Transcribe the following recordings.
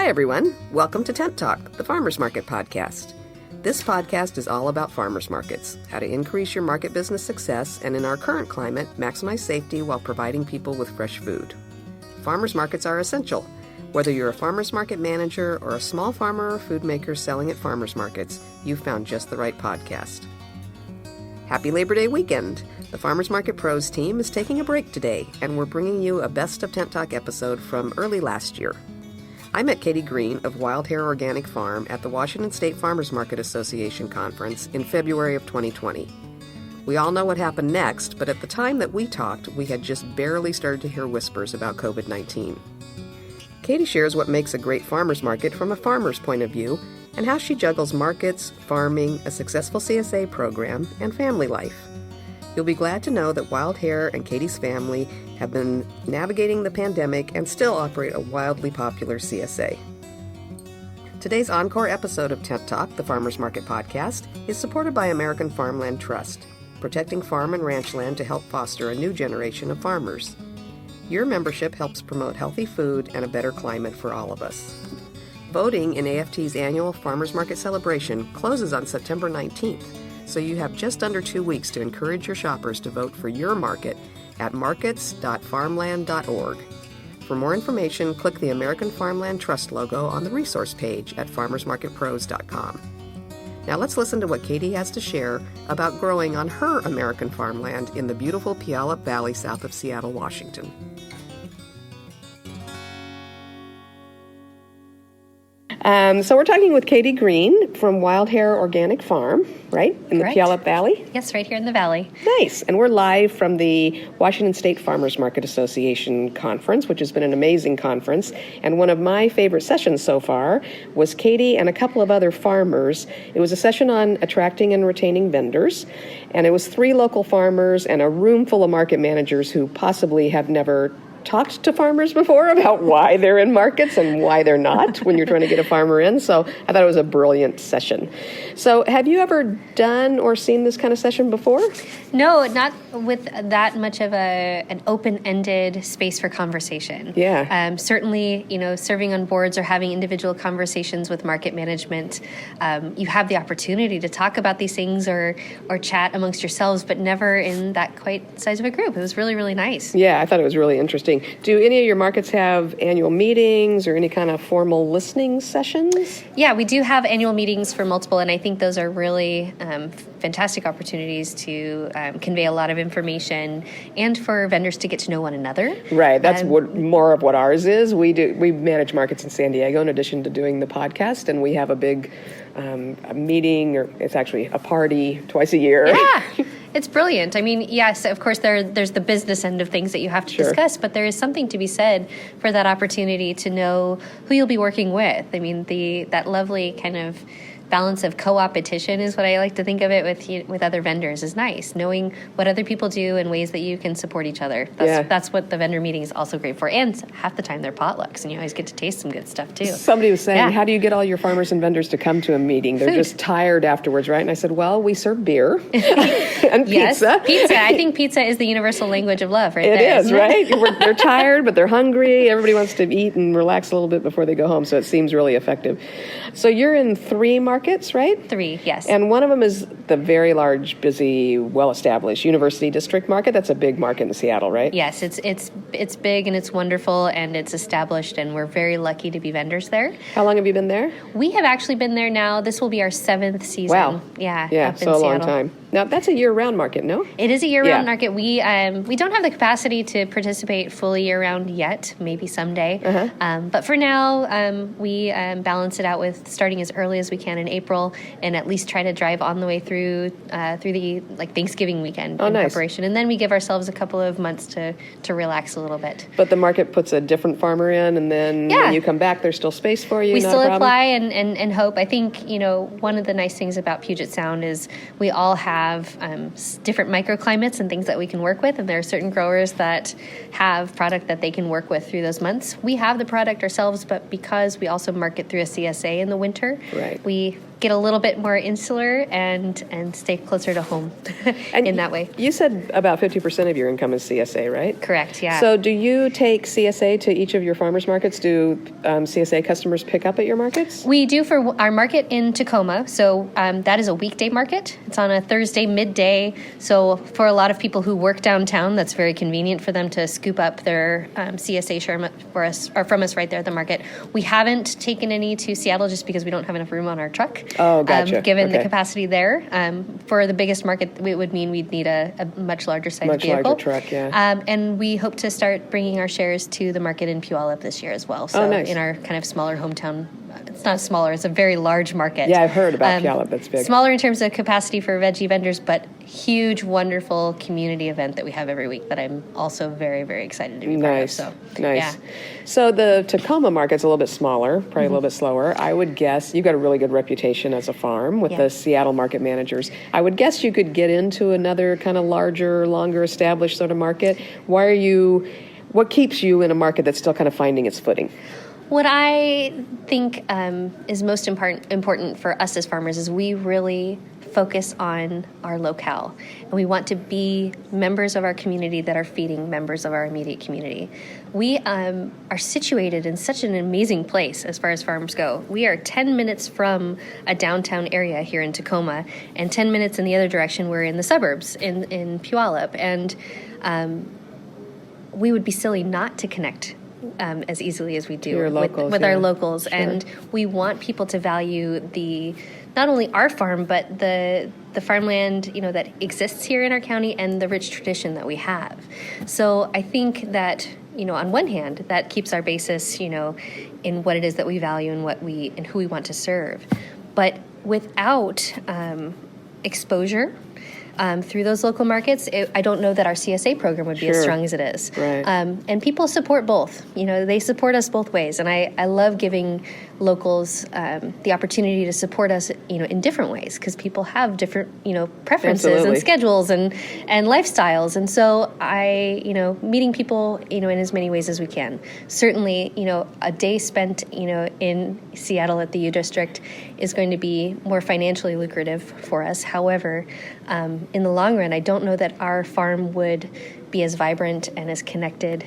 Hi, everyone. Welcome to Tent Talk, the Farmers Market podcast. This podcast is all about farmers markets, how to increase your market business success, and in our current climate, maximize safety while providing people with fresh food. Farmers markets are essential. Whether you're a farmers market manager or a small farmer or food maker selling at farmers markets, you've found just the right podcast. Happy Labor Day weekend! The Farmers Market Pros team is taking a break today, and we're bringing you a Best of Tent Talk episode from early last year. I met Katie Green of Hare Organic Farm at the Washington State Farmers Market Association conference in February of 2020. We all know what happened next, but at the time that we talked, we had just barely started to hear whispers about COVID-19. Katie shares what makes a great farmer's market from a farmer's point of view and how she juggles markets, farming, a successful CSA program, and family life. You'll be glad to know that Hare and Katie's family have been navigating the pandemic and still operate a wildly popular CSA. Today's encore episode of Tent Talk, the Farmers Market podcast, is supported by American Farmland Trust, protecting farm and ranch land to help foster a new generation of farmers. Your membership helps promote healthy food and a better climate for all of us. Voting in AFT's annual Farmers Market celebration closes on September 19th, so you have just under 2 weeks to encourage your shoppers to vote for your market at markets.farmland.org. For more information, click the American Farmland Trust logo on the resource page at farmersmarketpros.com. Now let's listen to what Katie has to share about growing on her American farmland in the beautiful Puyallup Valley south of Seattle, Washington. So we're talking with Katie Green from Hare Organic Farm, right? In the Puyallup Valley? Yes, right here in the valley. Nice. And we're live from the Washington State Farmers Market Association conference, which has been an amazing conference. And one of my favorite sessions so far was Katie and a couple of other farmers. It was a session on attracting and retaining vendors. And it was 3 local farmers and a room full of market managers who possibly have never talked to farmers before about why they're in markets and why they're not when you're trying to get a farmer in. So I thought it was a brilliant session. So have you ever done or seen this kind of session before? No, not with that much of an open-ended space for conversation. Yeah. Certainly, serving on boards or having individual conversations with market management, you have the opportunity to talk about these things or chat amongst yourselves, but never in that quite size of a group. It was really, really nice. Yeah, I thought it was really interesting. Do any of your markets have annual meetings or any kind of formal listening sessions? Yeah, we do have annual meetings for multiple, and I think those are really fantastic opportunities to convey a lot of information and for vendors to get to know one another. Right, that's more of what ours is. We manage markets in San Diego in addition to doing the podcast, and we have a big a meeting, or it's actually a party twice a year. Yeah. It's brilliant. I mean, yes, of course, there's the business end of things that you have to discuss, but there is something to be said for that opportunity to know who you'll be working with. I mean, that lovely kind of balance of co-opetition is what I like to think of it with other vendors is nice. Knowing what other people do and ways that you can support each other. That's what the vendor meeting is also great for. And half the time they're potlucks, and you always get to taste some good stuff too. Somebody was saying, how do you get all your farmers and vendors to come to a meeting? They're just tired afterwards, right? And I said, well, we serve beer and pizza. Yes, pizza. I think pizza is the universal language of love, right? It is, right? They're tired, but they're hungry. Everybody wants to eat and relax a little bit before they go home, so it seems really effective. So you're in 3 markets, right? 3, yes. And one of them is the very large, busy, well-established University District market. That's a big market in Seattle, right? Yes, it's big and it's wonderful and it's established, and we're very lucky to be vendors there. How long have you been there? We have actually been there now. This will be our 7th season. Wow. Yeah, so a long time. Now, that's a year-round market, no? It is a year-round market. We don't have the capacity to participate fully year-round yet, maybe someday. But for now, we balance it out with starting as early as we can in April and at least try to drive on the way through the Thanksgiving weekend in preparation. And then we give ourselves a couple of months to relax a little bit. But the market puts a different farmer in, and then when you come back, there's still space for you? We still apply and hope. I think, one of the nice things about Puget Sound is we all have different microclimates and things that we can work with, and there are certain growers that have product that they can work with through those months. We have the product ourselves, but because we also market through a CSA in the winter, we get a little bit more insular and stay closer to home in that way. You said about 50% of your income is CSA, right? Correct, yeah. So do you take CSA to each of your farmers markets? Do CSA customers pick up at your markets? We do for our market in Tacoma. So that is a weekday market. It's on a Thursday midday. So for a lot of people who work downtown, that's very convenient for them to scoop up their CSA share for us or from us right there at the market. We haven't taken any to Seattle just because we don't have enough room on our truck. Oh, gotcha. Given the capacity there. For the biggest market, it would mean we'd need a much larger size vehicle. Much larger truck, yeah. And we hope to start bringing our shares to the market in Puyallup this year as well. So nice. In our kind of smaller hometown, it's not smaller, it's a very large market. Yeah, I've heard about Puyallup, that's big. Smaller in terms of capacity for veggie vendors, but huge, wonderful community event that we have every week that I'm also very, very excited to be part of. So, nice. Yeah. So the Tacoma market's a little bit smaller, probably a little bit slower. I would guess you've got a really good reputation as a farm with the Seattle market managers. I would guess you could get into another kind of larger, longer established sort of market. What keeps you in a market that's still kind of finding its footing? What I think is most important for us as farmers is we really focus on our locale. And we want to be members of our community that are feeding members of our immediate community. We are situated in such an amazing place as far as farms go. We are 10 minutes from a downtown area here in Tacoma, and 10 minutes in the other direction, we're in the suburbs in Puyallup. And we would be silly not to connect as easily as we do with our locals. Sure. And we want people to value not only our farm, but the farmland, that exists here in our county and the rich tradition that we have. So I think that, on one hand, that keeps our basis, in what it is that we value and who we want to serve. But without exposure through those local markets, I don't know that our CSA program would be as strong as it is. Right. And people support both. They support us both ways. And I love giving locals the opportunity to support us, in different ways, because people have different, preferences Absolutely. and schedules and lifestyles. And so meeting people, in as many ways as we can. Certainly, a day spent, in Seattle at the U District is going to be more financially lucrative for us. However, in the long run, I don't know that our farm would be as vibrant and as connected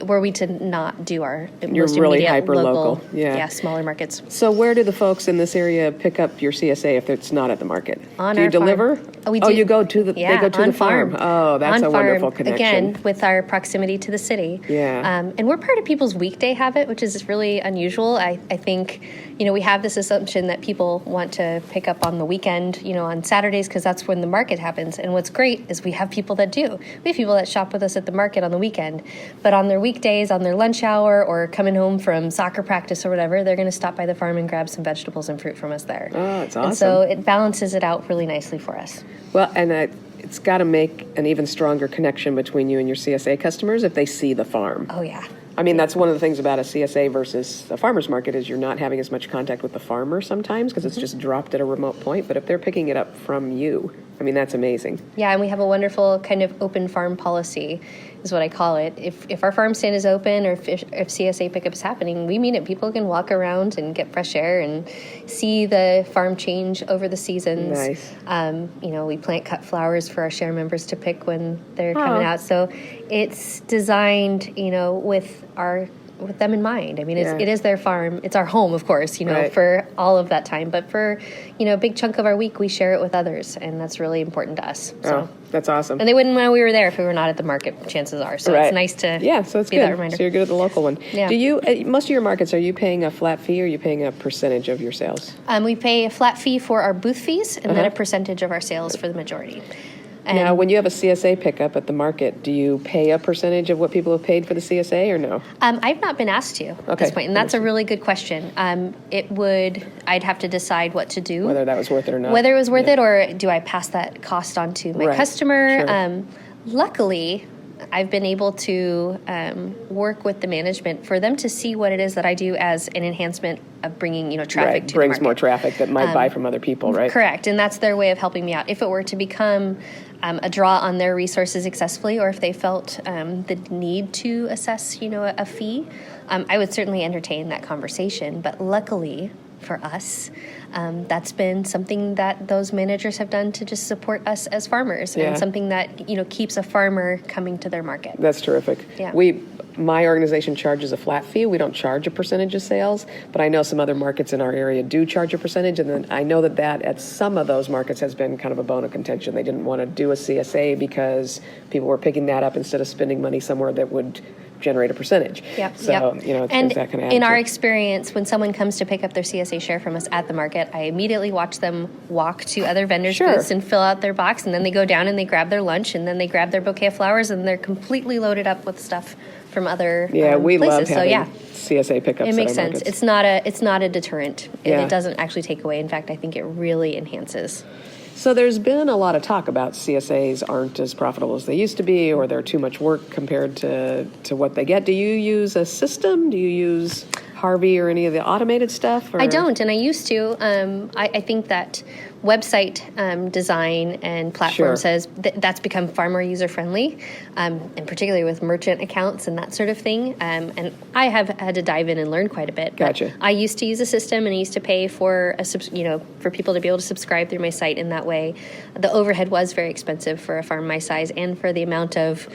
were we to not do our most really immediate hyper-local. Yeah, smaller markets. So where do the folks in this area pick up your CSA if it's not at the market? Do you deliver? Farm. Oh, we do. Oh, you go to the. They go to the farm. Oh, that's a wonderful connection. Again, with our proximity to the city. Yeah. And we're part of people's weekday habit, which is really unusual. I think, we have this assumption that people want to pick up on the weekend, on Saturdays, because that's when the market happens. And what's great is we have people that do. We have people that shop with us at the market on the weekend, but on their weekdays, on their lunch hour, or coming home from soccer practice or whatever, they're going to stop by the farm and grab some vegetables and fruit from us there. Oh, that's awesome. And so it balances it out really nicely for us. Well, and it's got to make an even stronger connection between you and your CSA customers if they see the farm. Oh, yeah. I mean, that's one of the things about a CSA versus a farmer's market is you're not having as much contact with the farmer sometimes because it's just dropped at a remote point. But if they're picking it up from you, I mean, that's amazing. Yeah, and we have a wonderful kind of open farm policy is what I call it. If our farm stand is open or if CSA pickup is happening, we mean it. People can walk around and get fresh air and see the farm change over the seasons. Nice. We plant cut flowers for our share members to pick when they're coming out. So it's designed, with them in mind. I mean, it is their farm. It's our home, of course, right. for all of that time. But for, a big chunk of our week, we share it with others, and that's really important to us. So. Oh, that's awesome. And they wouldn't know we were there if we were not at the market, chances are. So it's nice to so it's be good. that reminder. So you're good at the local one. Yeah. Do you, most of your markets, are you paying a flat fee or are you paying a percentage of your sales? We pay a flat fee for our booth fees and then a percentage of our sales for the majority. Now, when you have a CSA pickup at the market, do you pay a percentage of what people have paid for the CSA or no? I've not been asked to at this point, and that's a really good question. I'd have to decide what to do. Whether that was worth it or not. Whether it was worth it, or do I pass that cost on to my customer? Sure. Luckily, I've been able to work with the management for them to see what it is that I do as an enhancement of bringing, traffic to the market. Brings more traffic that might buy from other people, right? Correct, and that's their way of helping me out. If it were to become a draw on their resources successfully, or if they felt the need to assess, a fee, I would certainly entertain that conversation. But luckily for us, that's been something that those managers have done to just support us as farmers, and something that, keeps a farmer coming to their market. That's terrific. Yeah. My organization charges a flat fee. We don't charge a percentage of sales, but I know some other markets in our area do charge a percentage, and then I know that at some of those markets has been kind of a bone of contention. They didn't want to do a CSA because people were picking that up instead of spending money somewhere that would generate a percentage. Yep. So, Yep. It's that kind of in our attitude. experience, when someone comes to pick up their CSA share from us at the market, I immediately watch them walk to other vendors' booths and fill out their box, and then they go down and they grab their lunch, and then they grab their bouquet of flowers, and they're completely loaded up with stuff from other we places. love having CSA pickups. It makes at our sense. markets. It's not a deterrent. It doesn't actually take away. In fact, I think it really enhances. So there's been a lot of talk about CSAs aren't as profitable as they used to be, or they're too much work compared to what they get. Do you use a system? Do you use Harvey or any of the automated stuff? Or? I don't, and I used to. I think that website design and platform says that's become far more user-friendly, and particularly with merchant accounts and that sort of thing. And I have had to dive in and learn quite a bit. Gotcha. I used to use a system, and I used to pay for for people to be able to subscribe through my site in that way. The overhead was very expensive for a farm my size, and for the amount of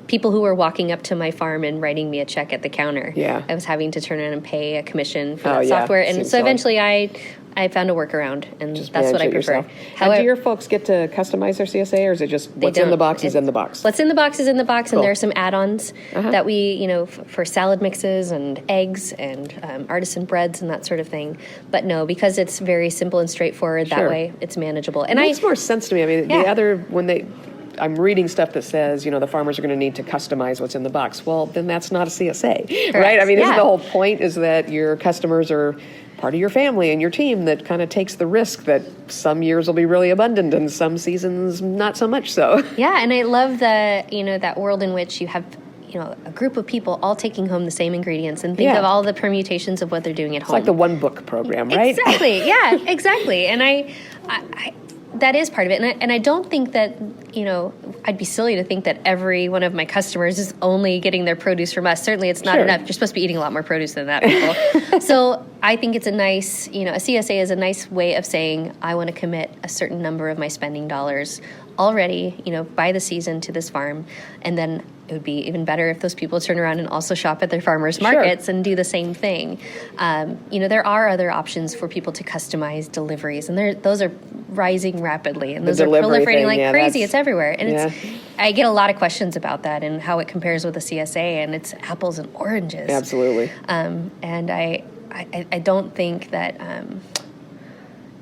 people who were walking up to my farm and writing me a check at the counter. Yeah. I was having to turn in and pay a commission for that yeah. software. And Seems so silly. eventually I found a workaround, and Just that's what I manage it prefer. yourself. And do your folks get to customize their CSA, or is it just what's in the box is in the box? What's in the box is in the box, Cool. and there are some add-ons that we, for salad mixes and eggs and artisan breads and that sort of thing. But no, because it's very simple and straightforward that way, it's manageable. And it makes more sense to me. I mean, the other, I'm reading stuff that says, the farmers are going to need to customize what's in the box. Well, then that's not a CSA, right? I mean, isn't the whole point is that your customers are part of your family and your team that kind of takes the risk that some years will be really abundant and some seasons not so much so. Yeah, and I love that world in which you have a group of people all taking home the same ingredients, and think of all the permissions of what they're doing at home. It's like the one book program, right? Exactly. Yeah, exactly. And I that is part of it. And I don't think that, I'd be silly to think that every one of my customers is only getting their produce from us. Certainly it's not enough. You're supposed to be eating a lot more produce than that, people. So I think it's a nice, a CSA is a nice way of saying, I want to commit a certain number of my spending dollars already, by the season to this farm. And then it would be even better if those people turn around and also shop at their farmers markets and do the same thing. There are other options for people to customize deliveries, and those are rising rapidly, and those are proliferating like crazy. It's everywhere, and I get a lot of questions about that and how it compares with a CSA, and it's apples and oranges. Absolutely. And I don't think that.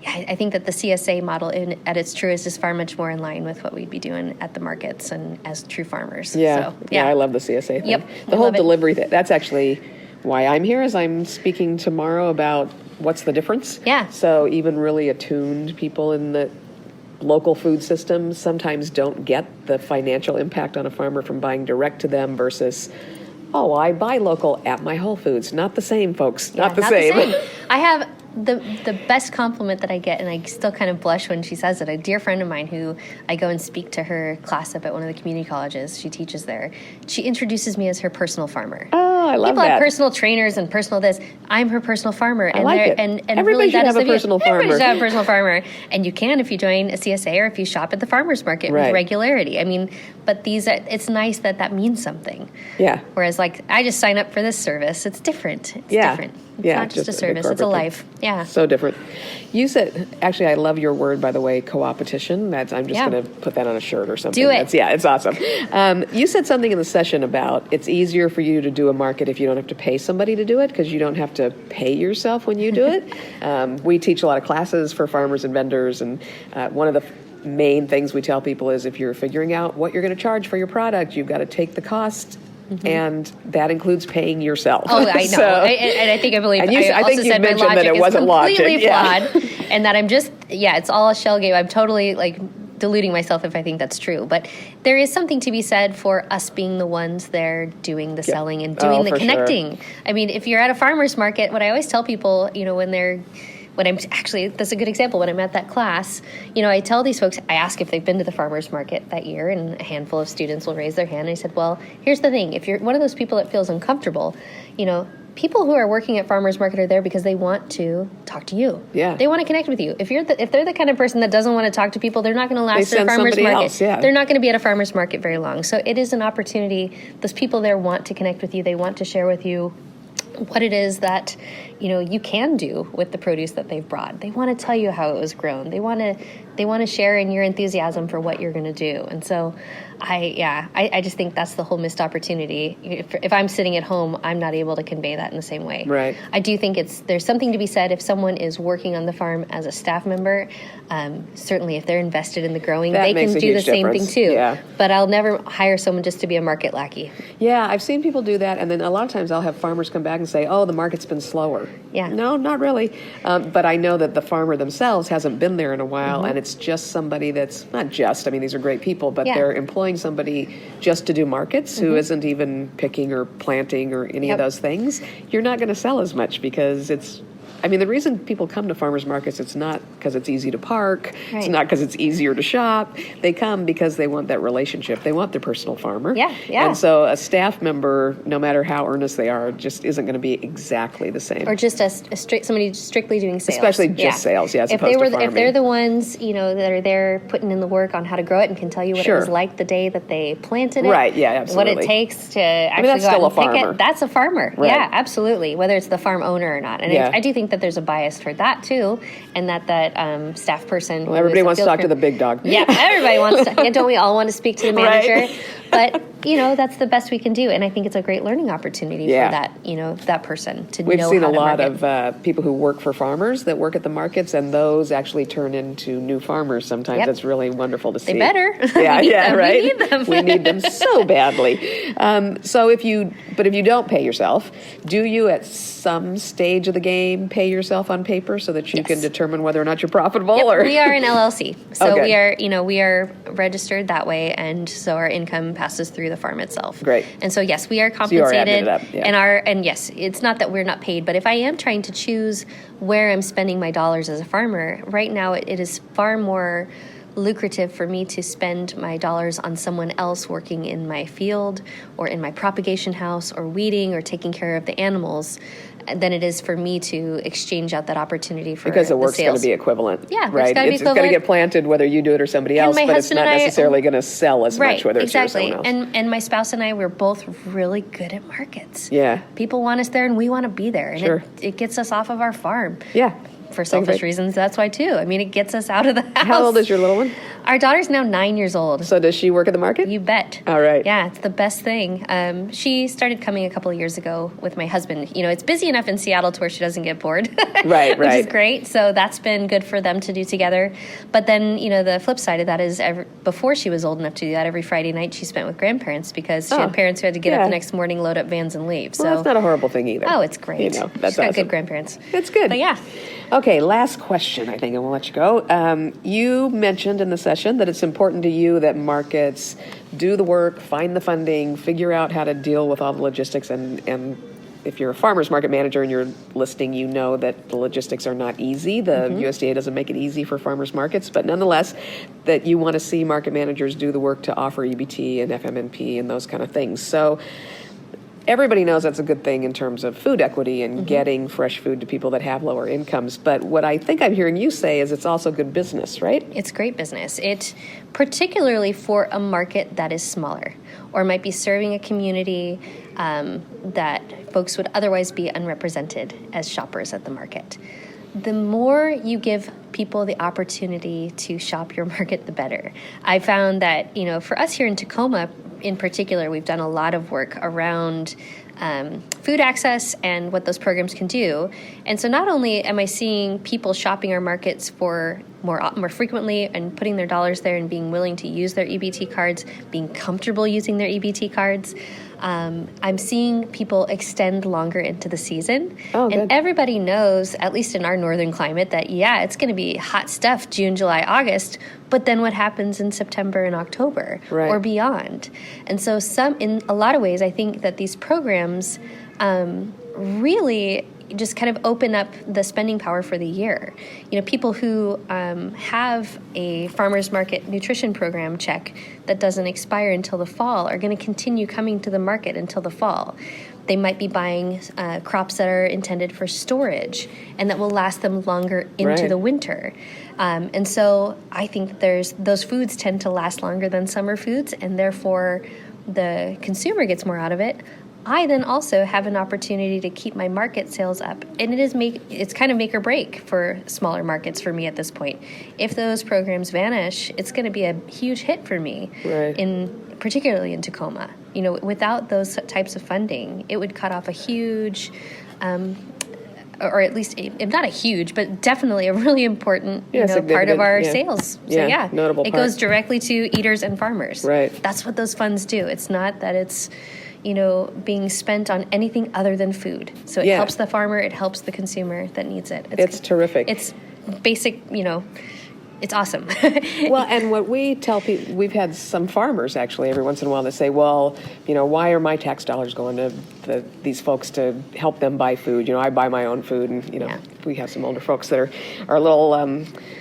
I think that the CSA model at its truest is far much more in line with what we'd be doing at the markets and as true farmers. Yeah, I love the CSA thing. Yep, the whole delivery thing, that's actually why I'm here, is I'm speaking tomorrow about what's the difference. Yeah. So even really attuned people in the local food systems sometimes don't get the financial impact on a farmer from buying direct to them versus, I buy local at my Whole Foods. Not the same, folks. Not the same. I have the best compliment that I get, and I still kind of blush when she says it. A dear friend of mine who I go and speak to her class up at one of the community colleges. She teaches there. She introduces me as her personal farmer. Oh, I love People that. have personal trainers and personal this. I'm her personal farmer. I like it. And everybody really should have a personal farmer. Everybody should have a personal farmer. And you can if you join a CSA or if you shop at the farmer's market with regularity. I mean, but it's nice that means something. Yeah. Whereas, I just sign up for this service. It's different. It's different. It's not just a service. It's a life. Yeah. So different. You said, actually, I love your word, by the way, co-opetition. I'm just going to put that on a shirt or something. Do it. It's awesome. You said something in the session about it's easier for you to do a market if you don't have to pay somebody to do it, because you don't have to pay yourself when you do it. We teach a lot of classes for farmers and vendors, and one of the main things we tell people is if you're figuring out what you're going to charge for your product, you've got to take the cost. Mm-hmm. And that includes paying yourself. Oh, I know. I think I believe. I think you mentioned that it wasn't logic. Completely flawed, and that I'm just it's all a shell game. I'm totally deluding myself if I think that's true. But there is something to be said for us being the ones there doing the selling and doing the connecting. Sure. I mean, if you're at a farmer's market, what I always tell people, that's a good example. When I'm at that class, I tell these folks, I ask if they've been to the farmer's market that year, and a handful of students will raise their hand. And I said, well, here's the thing. If you're one of those people that feels uncomfortable, people who are working at farmers market are there because they want to talk to you. Yeah. They want to connect with you. If they're the kind of person that doesn't want to talk to people, they're not going to last at a farmers market. Else, yeah. They're not going to be at a farmers market very long. So it is an opportunity. Those people there want to connect with you. They want to share with you what it is that you can do with the produce that they've brought. They want to tell you how it was grown. They want to share in your enthusiasm for what you're going to do. And so I just think that's the whole missed opportunity. If I'm sitting at home, I'm not able to convey that in the same way. Right. I do think there's something to be said if someone is working on the farm as a staff member. Certainly, if they're invested in the growing, they can do the same thing too. Yeah. But I'll never hire someone just to be a market lackey. Yeah, I've seen people do that, and then a lot of times I'll have farmers come back and say, "Oh, the market's been slower." Yeah. No, not really. But I know that the farmer themselves hasn't been there in a while, and it's just somebody that's not just. I mean, these are great people, but they're employing somebody just to do markets who isn't even picking or planting or any of those things. You're not going to sell as much because it's. I mean, the reason people come to farmers markets, it's not because it's easy to park. Right. It's not because it's easier to shop. They come because they want that relationship. They want their personal farmer. Yeah. And so a staff member, no matter how earnest they are, just isn't going to be exactly the same. Or just somebody strictly doing sales. Especially just sales, as opposed to farming. If they're the ones, that are there putting in the work on how to grow it and can tell you what it was like the day that they planted it. Right, yeah, absolutely. What it takes to actually go out and pick it. That's a farmer. Right. Yeah, absolutely. Whether it's the farm owner or not. And I do think that there's a bias for that too, and that staff person. Well, everybody wants to talk to the big dog. Yeah, everybody wants to. Don't we all want to speak to the manager? Right. But that's the best we can do, and I think it's a great learning opportunity for that that person to know how to market. We've seen a lot of people who work for farmers that work at the markets, and those actually turn into new farmers. Sometimes it's really wonderful to see. They better. Yeah, right. We need them. We need them so badly. So if you don't pay yourself, do you at some stage of the game pay yourself on paper so that you can determine whether or not you're profitable? Yep, or we are an LLC, so okay. we are registered that way, and so our income passes through the farm itself. Great. And so yes, we are compensated. So you are adding it up, yeah. And yes, it's not that we're not paid, but if I am trying to choose where I'm spending my dollars as a farmer, right now it is far more lucrative for me to spend my dollars on someone else working in my field or in my propagation house or weeding or taking care of the animals than it is for me to exchange out that opportunity for because the work's going to be equivalent. Yeah, right. It's going to get planted whether you do it or somebody else, but it's not necessarily going to sell as much whether it's you or someone else. And my spouse and I, we're both really good at markets. Yeah. People want us there and we want to be there. And it gets us off of our farm. Yeah. For selfish reasons, that's why too. I mean, it gets us out of the house. How old is your little one? Our daughter's now 9 years old. So does she work at the market? You bet. All right. Yeah, it's the best thing. She started coming a couple of years ago with my husband. It's busy enough in Seattle to where she doesn't get bored. Right. Which is great. So that's been good for them to do together. But then, the flip side of that is before she was old enough to do that, every Friday night she spent with grandparents because she had parents who had to get up the next morning, load up vans, and leave. Well, that's not a horrible thing either. Oh, it's great. That's She's got awesome. good grandparents. It's good. But yeah. Okay, last question, I think, and we'll let you go. You mentioned in the session that it's important to you that markets do the work, find the funding, figure out how to deal with all the logistics, and if you're a farmer's market manager and you're listening, you know that the logistics are not easy. The USDA doesn't make it easy for farmers markets, but nonetheless, that you want to see market managers do the work to offer EBT and FMNP and those kind of things. So everybody knows that's a good thing in terms of food equity and getting fresh food to people that have lower incomes. But what I think I'm hearing you say is it's also good business, right? It's great business. It particularly for a market that is smaller or might be serving a community that folks would otherwise be unrepresented as shoppers at the market. The more you give people the opportunity to shop your market, the better. I found that, for us here in Tacoma, in particular, we've done a lot of work around food access and what those programs can do. And so not only am I seeing people shopping our markets for more frequently and putting their dollars there and being willing to use their EBT cards, being comfortable using their EBT cards, I'm seeing people extend longer into the season. Oh, and good. everybody knows, at least in our northern climate, that, it's going to be hot stuff June, July, August, but then what happens in September and October or beyond? And so in a lot of ways, I think that these programs really just kind of open up the spending power for the year. People who have a farmers market nutrition program check that doesn't expire until the fall are going to continue coming to the market until the fall. They might be buying crops that are intended for storage and that will last them longer into the winter. And so I think those foods tend to last longer than summer foods, and therefore the consumer gets more out of it. I then also have an opportunity to keep my market sales up, and it's kind of make or break for smaller markets for me at this point. If those programs vanish, it's going to be a huge hit for me, particularly in Tacoma. Without those types of funding, it would cut off a huge, or at least not a huge, but definitely a really important part of our sales. So notable it goes directly to eaters and farmers. Right. That's what those funds do. It's not that it's being spent on anything other than food. So it helps the farmer, it helps the consumer that needs it. It's terrific. It's basic, it's awesome. Well, and what we tell people, we've had some farmers actually every once in a while that say, well, why are my tax dollars going to these folks to help them buy food? I buy my own food, and, we have some older folks that are a little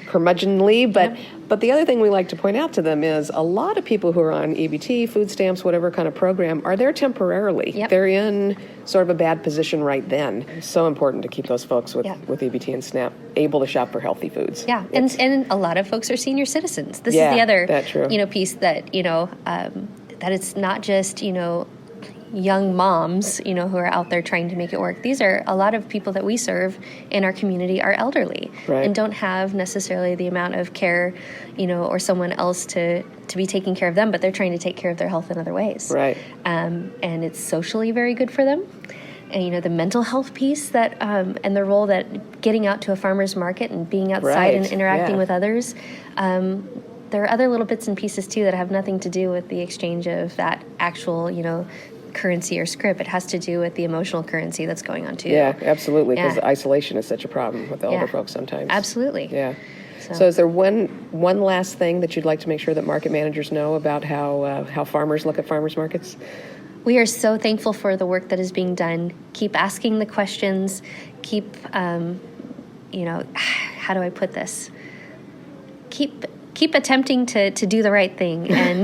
curmudgeonly, but the other thing we like to point out to them is a lot of people who are on EBT, food stamps, whatever kind of program, are there temporarily. Yep. They're in sort of a bad position right then. It's so important to keep those folks with EBT and SNAP able to shop for healthy foods. Yeah, and a lot of folks are senior citizens. This is the other piece that that it's not just young moms who are out there trying to make it work. These are a lot of people that we serve in our community are elderly and don't have necessarily the amount of care or someone else to be taking care of them, but they're trying to take care of their health in other ways. Right. And it's socially very good for them. And the mental health piece that and the role that getting out to a farmer's market and being outside and interacting with others. There are other little bits and pieces too that have nothing to do with the exchange of that actual currency or script. It has to do with the emotional currency that's going on too. Yeah, absolutely, because isolation is such a problem with the older folks sometimes. Absolutely. Yeah. So is there one last thing that you'd like to make sure that market managers know about how farmers look at farmers markets? We are so thankful for the work that is being done. Keep asking the questions. Keep, how do I put this? Keep attempting to do the right thing, and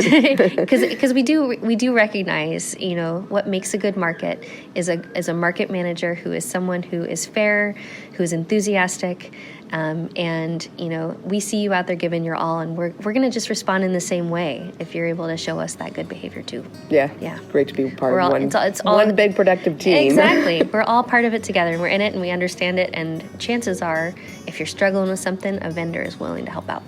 because we do recognize what makes a good market is a market manager who is someone who is fair, who is enthusiastic, and we see you out there giving your all, and we're going to just respond in the same way if you're able to show us that good behavior too. Yeah, great to be part of one big productive team. Exactly, we're all part of it together, and we're in it, and we understand it. And chances are, if you're struggling with something, a vendor is willing to help out.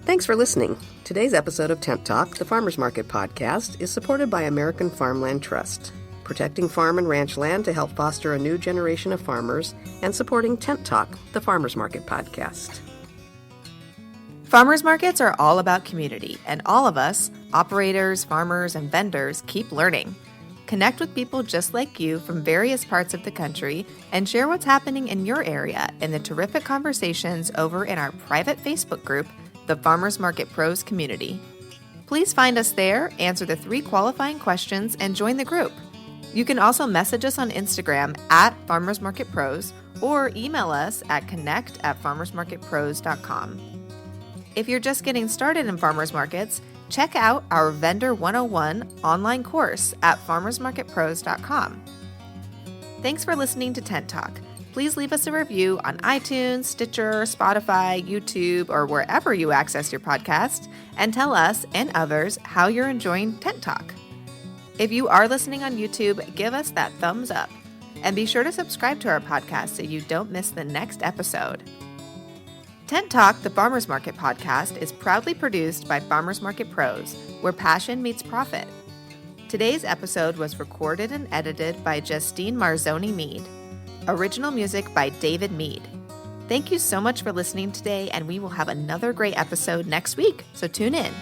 Thanks for listening. Today's episode of Tent Talk, the Farmers Market podcast, is supported by American Farmland Trust, protecting farm and ranch land to help foster a new generation of farmers, and supporting Tent Talk, the Farmers Market podcast. Farmers markets are all about community, and all of us, operators, farmers, and vendors, keep learning. Connect with people just like you from various parts of the country and share what's happening in your area in the terrific conversations over in our private Facebook group, the Farmers Market Pros community. Please find us there, answer the 3 qualifying questions, and join the group. You can also message us on Instagram at Farmers Market Pros or email us at connect@farmersmarketpros.com. If you're just getting started in farmers markets, check out our Vendor 101 online course at farmersmarketpros.com. Thanks for listening to Tent Talk. Please leave us a review on iTunes, Stitcher, Spotify, YouTube, or wherever you access your podcast, and tell us and others how you're enjoying Tent Talk. If you are listening on YouTube, give us that thumbs up. And be sure to subscribe to our podcast so you don't miss the next episode. Tent Talk, the Farmers Market podcast, is proudly produced by Farmers Market Pros, where passion meets profit. Today's episode was recorded and edited by Justine Marzoni Mead. Original music by David Mead. Thank you so much for listening today, and we will have another great episode next week, so tune in.